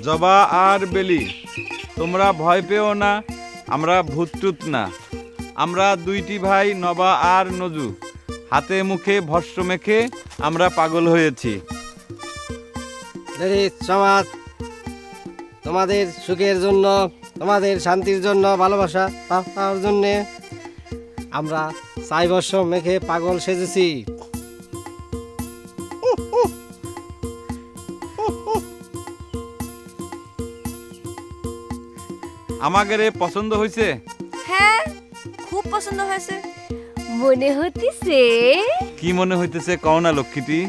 জবা আর বেলি, তোমরা ভয় পেও না, আমরা ভূতটুত না। আমরা দুইটি ভাই নবা আর নজু, হাতে মুখে ভস্ম মেখে আমরা পাগল হয়েছি। সমাজ তোমাদের সুখের জন্য, তোমাদের শান্তির জন্য, ভালোবাসা পাওয়ার জন্যে আমরা ছাই ভস্ম মেখে পাগল সেজেছি। আমাদের পছন্দ হয়েছে? হ্যাঁ, খুব পছন্দ হয়েছে। মনে হইতেছে। কি মনে হইতেছে কও না লক্ষ্মীটি?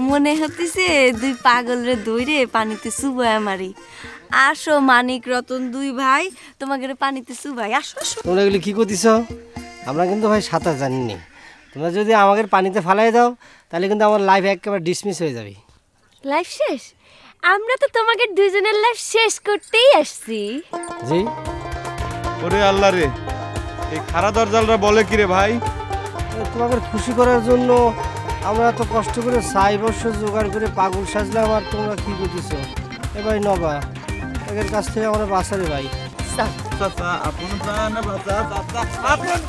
মনে হইতেছে দুই পাগলরে দইরে পানিতে চুবায় মারি। আসো মানিক রতন দুই ভাই, তোমাকে পানিতে চুবাই। আসো আসো। তোমরা এগুলি কি করতেছ? আমরা কিন্তু ভাই সাঁতার জানিনি। তোমরা যদি আমাকে পানিতে ফালাই দাও তাহলে কিন্তু আমার লাইফ একেবারে ডিসমিস হয়ে যাবে। লাইফ শেষ? আমরা তো তোমাকে দুজনের লাইফ শেষ করতেই আসছি। জি। ওরে আল্লাহ রে, এই খারা দরজালরা বলে কি রে ভাই? তোমাকে খুশি করার জন্য আমরা এত কষ্ট করে ছাই ভস্ম জোগাড় করে পাগল সাজলাম, আর তোমরা কি করতেছ? এ ভাই নবা, এর কাছ থেকে আমরা বাঁচারে ভাই। চাচা আপন জান বাঁচা, চাচা আপন